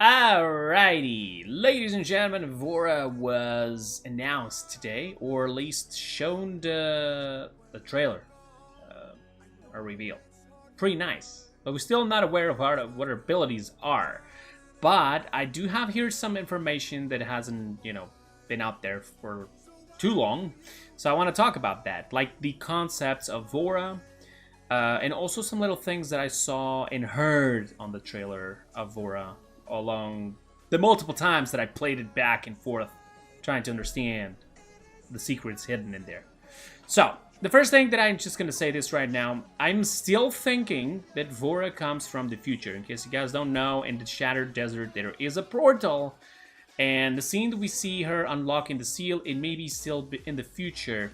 Alrighty, ladies and gentlemen, Vora was announced today, or at least shown the trailer, a reveal. Pretty nice, but we're still not aware of what her abilities are. But I do have here some information that hasn't, been out there for too long, so I want to talk about that, like the concepts of Vora, and also some little things that I saw and heard on the trailer of Vora along the multiple times that I played it back and forth, trying to understand the secrets hidden in there. So, the first thing that I'm just going to say this right now, I'm still thinking that Vora comes from the future. In case you guys don't know, in the Shattered Desert there is a portal, and the scene that we see her unlocking the seal, it may be still in the future,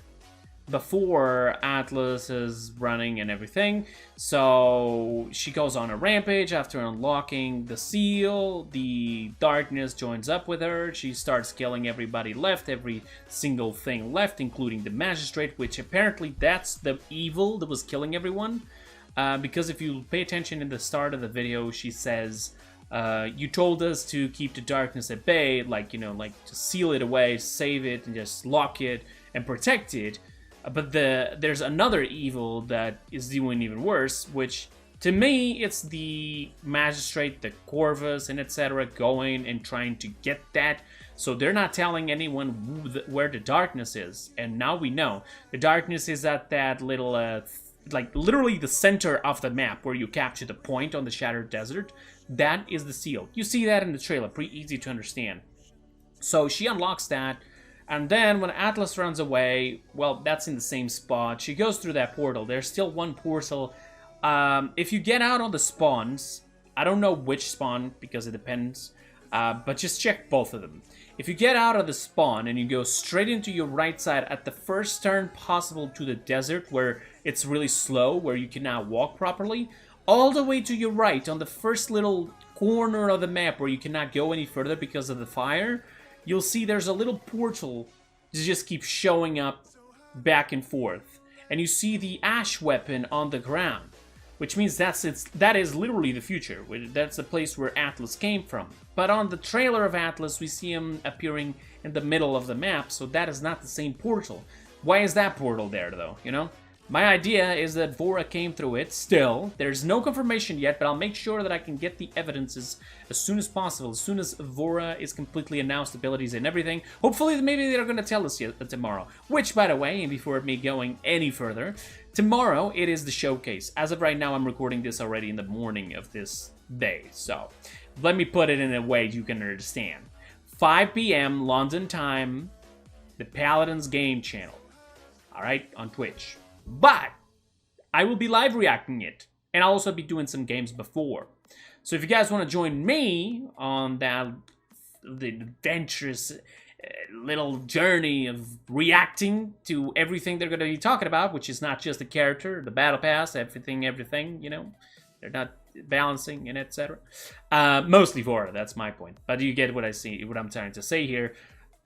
before Atlas is running and everything. So she goes on a rampage after unlocking the seal. The darkness joins up with her. She starts killing everybody left, every single thing left, including the magistrate, which apparently that's the evil that was killing everyone. Because if you pay attention in the start of the video, she says, you told us to keep the darkness at bay, like to seal it away, save it, and just lock it and protect it. But there's another evil that is doing even worse, which to me it's the magistrate, the Corvus, and etc. going and trying to get that. So they're not telling anyone where the darkness is, and now we know the darkness is at that little, like literally the center of the map where you capture the point on the Shattered Desert. That is the seal. You see that in the trailer, pretty easy to understand. So she unlocks that. And then when Atlas runs away, well, that's in the same spot. She goes through that portal. There's still one portal. If you get out on the spawns, I don't know which spawn because it depends, but just check both of them. If you get out of the spawn and you go straight into your right side at the first turn possible to the desert where it's really slow, where you cannot walk properly, all the way to your right on the first little corner of the map where you cannot go any further because of the fire, you'll see there's a little portal that just keeps showing up back and forth. And you see the ash weapon on the ground, which means that is literally the future. That's the place where Atlas came from. But on the trailer of Atlas, we see him appearing in the middle of the map, so that is not the same portal. Why is that portal there, though, My idea is that Vora came through it still. There's no confirmation yet, but I'll make sure that I can get the evidences as soon as possible, as soon as Vora is completely announced, abilities and everything. Hopefully, maybe they're going to tell us tomorrow. Which, by the way, and before me going any further, tomorrow it is the showcase. As of right now, I'm recording this already in the morning of this day. So, let me put it in a way you can understand. 5 p.m. London time, the Paladins Game channel. Alright, on Twitch. But I will be live reacting it, and I'll also be doing some games before. So if you guys want to join me on the adventurous little journey of reacting to everything they're going to be talking about, which is not just the character, the battle pass, everything, they're not balancing and etc. Mostly Vora, that's my point. But you get what I'm trying to say here.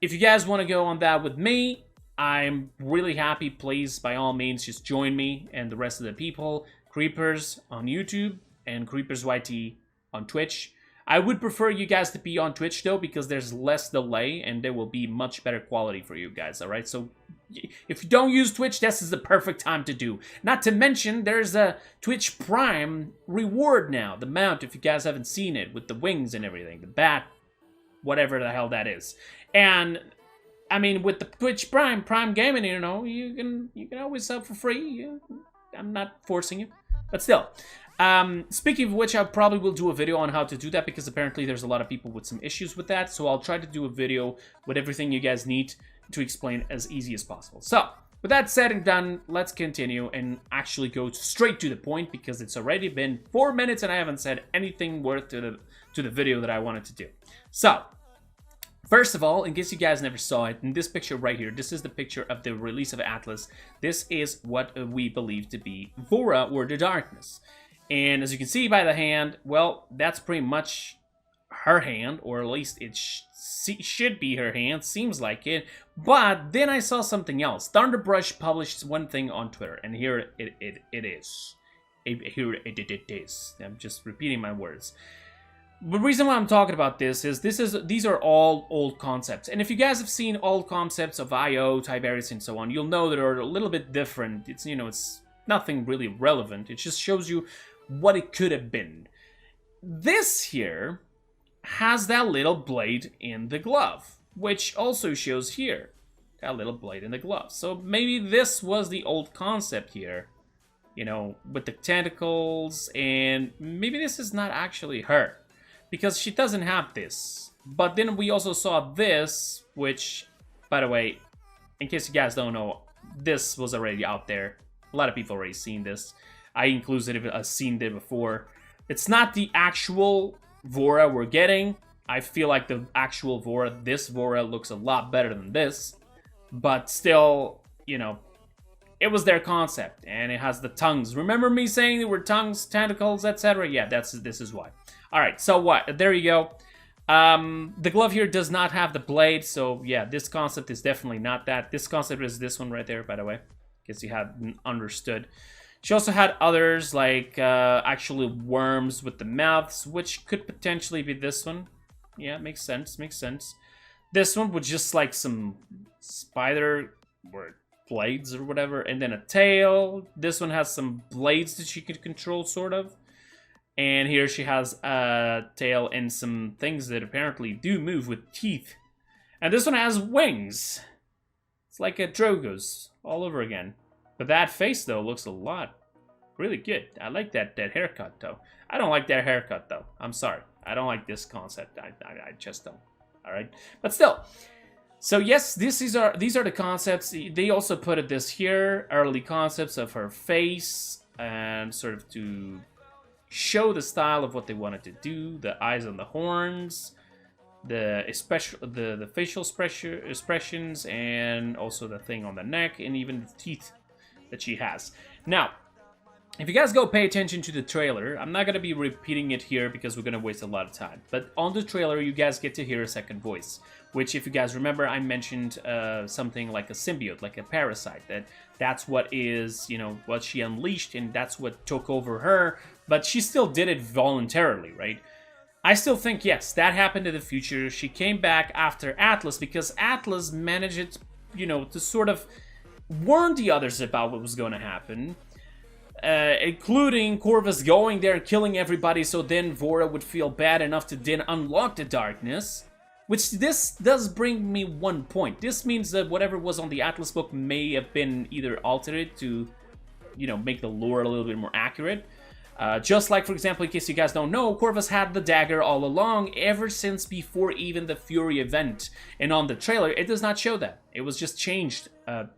If you guys want to go on that with me, I'm really happy. Please, by all means, just join me and the rest of the people. Kreepers on YouTube and Kreepers YT on Twitch. I would prefer you guys to be on Twitch, though, because there's less delay and there will be much better quality for you guys, alright? So, if you don't use Twitch, this is the perfect time to do. Not to mention, there's a Twitch Prime reward now. The mount, if you guys haven't seen it, with the wings and everything. The bat, whatever the hell that is. And I mean, with the Twitch Prime Gaming, you can always sub for free. I'm not forcing you, but still. Speaking of which, I probably will do a video on how to do that because apparently there's a lot of people with some issues with that. So I'll try to do a video with everything you guys need to explain as easy as possible. So with that said and done, let's continue and actually go straight to the point because it's already been 4 minutes and I haven't said anything worth to the video that I wanted to do. So, first of all, in case you guys never saw it, in this picture right here, this is the picture of the release of Atlas. This is what we believe to be Vora, or the Darkness. And as you can see by the hand, well, that's pretty much her hand, or at least it should be her hand, seems like it. But then I saw something else. Thunderbrush published one thing on Twitter, and here it is. Here it is. I'm just repeating my words. The reason why I'm talking about this is these are all old concepts, and if you guys have seen old concepts of IO, Tiberius, and so on, you'll know that they're a little bit different. It's it's nothing really relevant. It just shows you what it could have been. This here has that little blade in the glove, which also shows here that little blade in the glove. So maybe this was the old concept here, with the tentacles, and maybe this is not actually her, because she doesn't have this. But then we also saw this, which, by the way, in case you guys don't know, this was already out there. A lot of people already seen this. I included a scene there before. It's not the actual Vora we're getting. I feel like the actual Vora, this Vora, looks a lot better than this. But still, it was their concept, and it has the tongues. Remember me saying there were tongues, tentacles, etc.? Yeah, this is why. Alright, so what? There you go. The glove here does not have the blade, so yeah, this concept is definitely not that. This concept is this one right there, by the way, in case you hadn't understood. She also had others, like actually worms with the mouths, which could potentially be this one. Yeah, makes sense, makes sense. This one with just like some spider or blades or whatever, and then a tail. This one has some blades that she could control, sort of. And here she has a tail and some things that apparently do move with teeth. And this one has wings. It's like a Drogo's all over again. But that face, though, looks a lot really good. I like that haircut, though. I don't like that haircut, though. I'm sorry. I don't like this concept. I just don't. All right? But still. So, yes, these are the concepts. They also put this here. Early concepts of her face. And sort of to show the style of what they wanted to do. The eyes on the horns. The facial expressions. And also the thing on the neck. And even the teeth that she has. Now, if you guys go pay attention to the trailer, I'm not going to be repeating it here because we're going to waste a lot of time. But on the trailer, you guys get to hear a second voice, which, if you guys remember, I mentioned something like a symbiote, like a parasite. That's what is, what she unleashed, and that's what took over her. But she still did it voluntarily, right? I still think, yes, that happened in the future. She came back after Atlas because Atlas managed, to sort of warn the others about what was going to happen, including Corvus going there and killing everybody, so then Vora would feel bad enough to then unlock the darkness. Which this does bring me one point. This means that whatever was on the Atlas book may have been either altered to, make the lore a little bit more accurate. Just like, for example, in case you guys don't know, Corvus had the dagger all along, ever since before even the Fury event. And on the trailer, it does not show that. It was just changed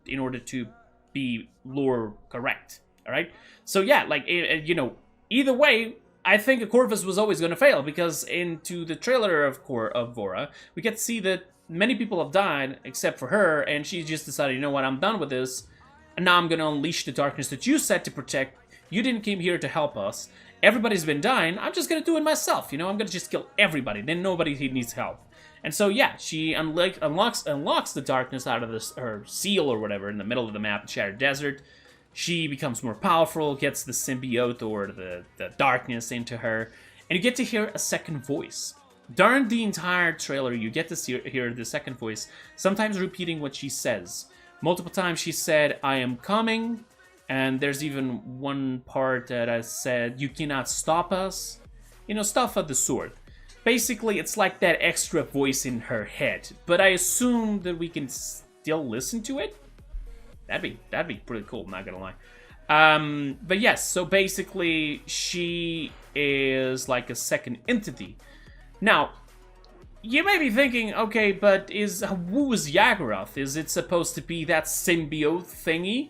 in order to be lore correct. Alright? So yeah, like, either way, I think Corvus was always going to fail, because into the trailer of Vora, we get to see that many people have died, except for her, and she just decided, you know what, I'm done with this, and now I'm going to unleash the darkness that you set to protect. You didn't come here to help us. Everybody's been dying. I'm just going to do it myself. I'm going to just kill everybody. Then nobody needs help. And so, yeah, she unlocks the darkness out of her seal or whatever in the middle of the map, Shattered Desert. She becomes more powerful, gets the symbiote or the darkness into her. And you get to hear a second voice. During the entire trailer, you get to hear the second voice, sometimes repeating what she says. Multiple times she said, I am coming. And there's even one part that I said, you cannot stop us. Stuff of the sort. Basically, it's like that extra voice in her head. But I assume that we can still listen to it. That'd be pretty cool, not gonna lie. But yes, so basically, she is like a second entity. Now, you may be thinking, okay, but who is Yagorath? Is it supposed to be that symbiote thingy?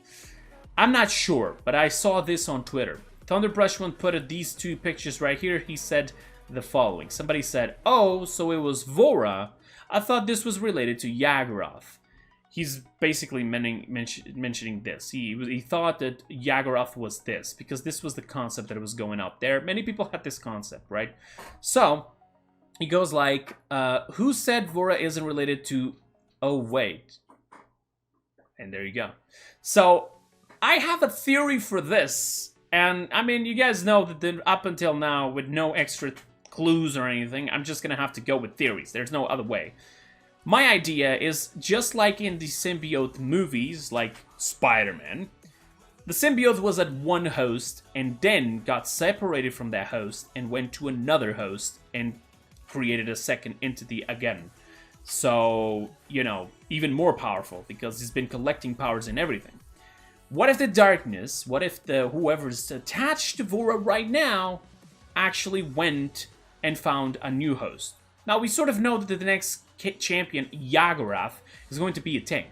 I'm not sure, but I saw this on Twitter. Thunderbrushman put these two pictures right here. He said the following. Somebody said, oh, so it was Vora. I thought this was related to Yagorath. He's basically mentioning this. He thought that Yagorath was this, because this was the concept that was going out there. Many people had this concept, right? So, he goes like, who said Vora isn't related to... Oh, wait. And there you go. So, I have a theory for this, and I mean, you guys know that up until now, with no extra clues or anything. I'm just gonna have to go with theories. There's no other way. My idea is, just like in the symbiote movies, like Spider-Man, the symbiote was at one host and then got separated from that host and went to another host and created a second entity again. So, you know, even more powerful because he's been collecting powers and everything. What if the darkness, what if the whoever's attached to Vora right now actually went and found a new host? Now, we sort of know that the next champion, Yagorath, is going to be a tank.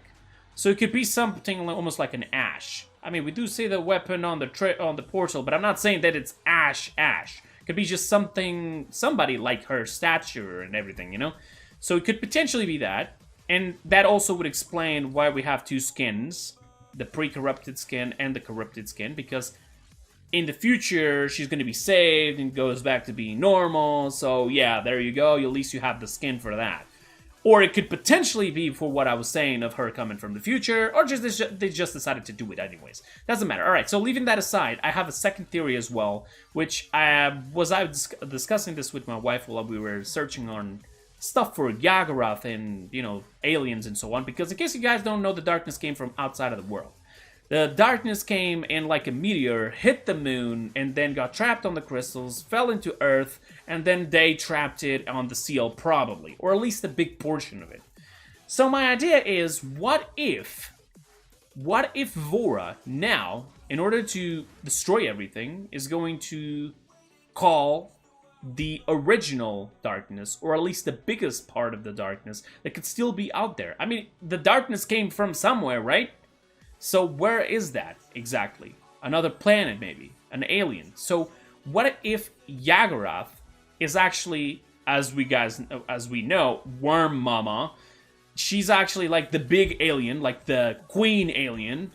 So it could be something almost like an Ash. I mean, we do see the weapon on the portal, but I'm not saying that it's Ash. It could be just somebody like her stature and everything, you know? So it could potentially be that. And that also would explain why we have two skins. The pre-corrupted skin and the corrupted skin, because in the future, she's going to be saved and goes back to being normal. So yeah, there you go. At least you have the skin for that. Or it could potentially be for what I was saying of her coming from the future, or just they just decided to do it anyways. Doesn't matter. All right, so leaving that aside, I have a second theory as well, which I was discussing this with my wife while we were searching on stuff for Yagorath and, you know, aliens and so on, because in case you guys don't know, the darkness came from outside of the world. The darkness came in like a meteor, hit the moon, and then got trapped on the crystals, fell into Earth, and then they trapped it on the seal probably, or at least a big portion of it. So my idea is, what if Vora now, in order to destroy everything, is going to call the original darkness, or at least the biggest part of the darkness that could still be out there? I mean, the darkness came from somewhere, right? So where is that exactly? Another planet, maybe? An alien? So what if Yagorath is actually, as we know, Worm Mama? She's actually like the big alien, like the queen alien,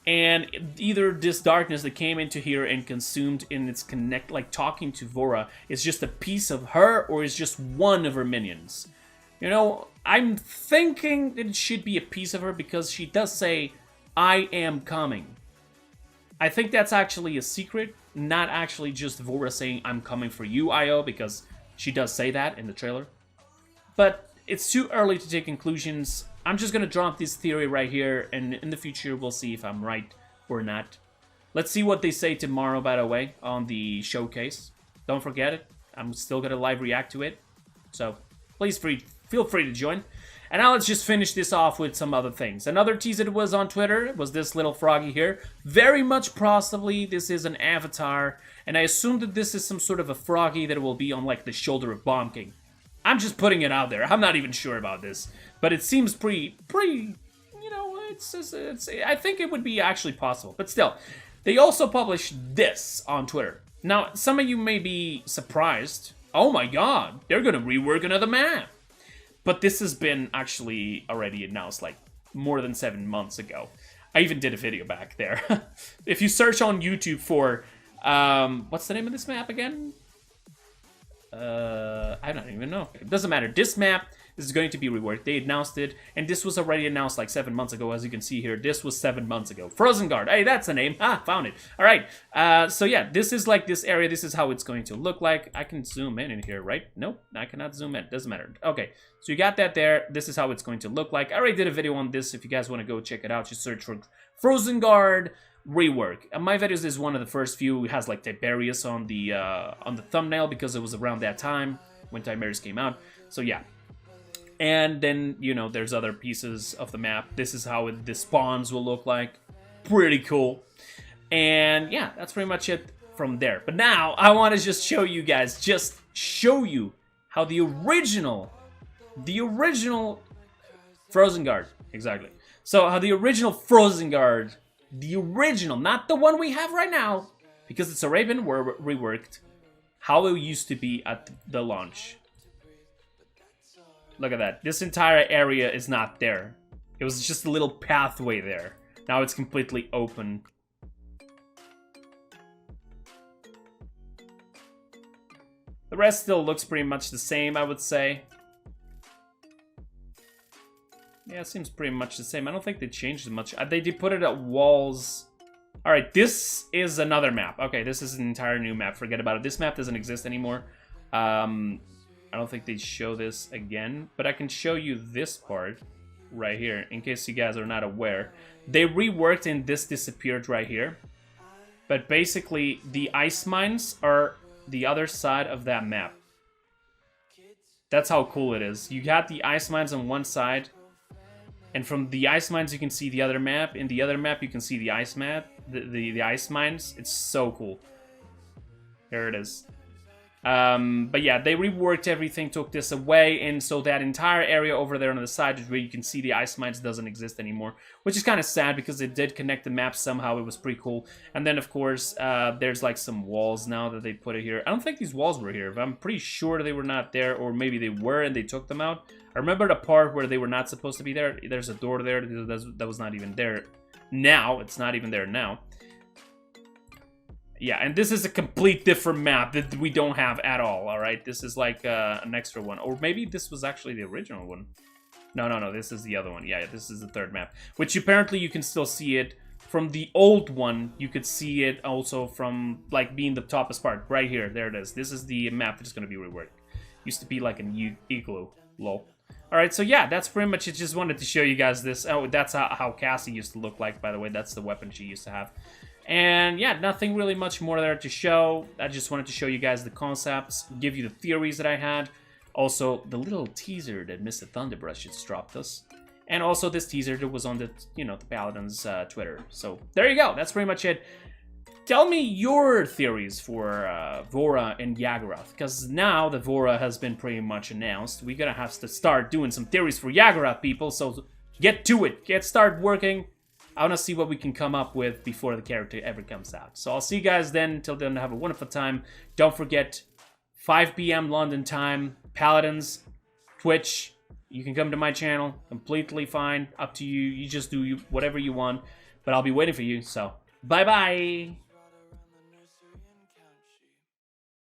and either this darkness that came into here and consumed in its like talking to Vora, is just a piece of her, or is just one of her minions? You know, I'm thinking that it should be a piece of her, because she does say, "I am coming." I think that's actually a secret, not actually just Vora saying, "I'm coming for you, Io," because she does say that in the trailer. But it's too early to take conclusions. I'm just gonna drop this theory right here, and in the future we'll see if I'm right or not. Let's see what they say tomorrow, by the way, on the showcase. Don't forget it. I'm still gonna live react to it. So please feel free to join. And now let's just finish this off with some other things. Another teaser that was on Twitter was this little froggy here. Very much possibly this is an avatar, and I assume that this is some sort of a froggy that will be on like the shoulder of Bomb King. I'm just putting it out there. I'm not even sure about this, but it seems pretty, you know, it's I think it would be actually possible. But still, they also published this on Twitter. Now, some of you may be surprised. Oh my god, they're gonna rework another map. But this has been actually already announced like more than 7 months ago. I even did a video back there. If you search on YouTube for, what's the name of this map again? I don't even know. It doesn't matter. This map is going to be reworked. They announced it, and this was already announced like 7 months ago, as you can see here. This was 7 months ago. Frozen Guard. Hey, that's the name. Ah, found it. All right. So yeah, this is like this area. This is how it's going to look like. I can zoom in here, right? Nope, I cannot zoom in. Doesn't matter. Okay, so you got that there. This is how it's going to look like. I already did a video on this. If you guys want to go check it out, just search for Frozen Guard rework. My videos is one of the first few. It has like Tiberius on the thumbnail, because it was around that time when Tiberius came out. So yeah. And then, you know, there's other pieces of the map. This is how the spawns will look like. Pretty cool. And yeah, that's pretty much it from there. But now, I want to just show you guys, how the original Frozen Guard, exactly. So how the original Frozen Guard, the original, not the one we have right now, because it's already been reworked, how it used to be at the launch. Look at that. This entire area is not there. It was just a little pathway there. Now it's completely open. The rest still looks pretty much the same, I would say. Yeah, it seems pretty much the same. I don't think they changed much. They did put it at walls. Alright, this is another map. Okay, this is an entire new map. Forget about it. This map doesn't exist anymore. I don't think they show this again, but I can show you this part right here, in case you guys are not aware. They reworked and this disappeared right here. But basically, the ice mines are the other side of that map. That's how cool it is. You got the ice mines on one side, and from the ice mines you can see the other map. In the other map you can see the ice map, the ice mines. It's so cool. There it is. But yeah, they reworked everything, took this away, and so that entire area over there on the side is where you can see the ice mines doesn't exist anymore, which is kind of sad because it did connect the map somehow. It was pretty cool. And then of course there's like some walls now that they put it here. I don't think these walls were here, but I'm pretty sure they were not there, or maybe they were and they took them out. I remember the part where they were not supposed to be there. There's a door there that was not even there now. It's not even there now. Yeah, and this is a complete different map that we don't have at all right? This is like an extra one. Or maybe this was actually the original one. No, this is the other one. Yeah, this is the third map. Which apparently you can still see it from the old one. You could see it also from, like, being the toppest part. Right here, there it is. This is the map that's going to be reworked. Used to be like an igloo. Lol. Alright, so yeah, that's pretty much it. Just wanted to show you guys this. Oh, that's how Cassie used to look like, by the way. That's the weapon she used to have. And yeah, nothing really much more there to show. I just wanted to show you guys the concepts, give you the theories that I had. Also, the little teaser that Mr. Thunderbrush just dropped us. And also this teaser that was on the, the Paladin's Twitter. So there you go, that's pretty much it. Tell me your theories for Vora and Yagorath, because now the Vora has been pretty much announced. We're gonna have to start doing some theories for Yagorath, people, so get to it, start working. I want to see what we can come up with before the character ever comes out. So I'll see you guys then. Until then, have a wonderful time. Don't forget, 5 p.m. London time, Paladins, Twitch. You can come to my channel, completely fine, up to you. You just do whatever you want, but I'll be waiting for you, so bye-bye!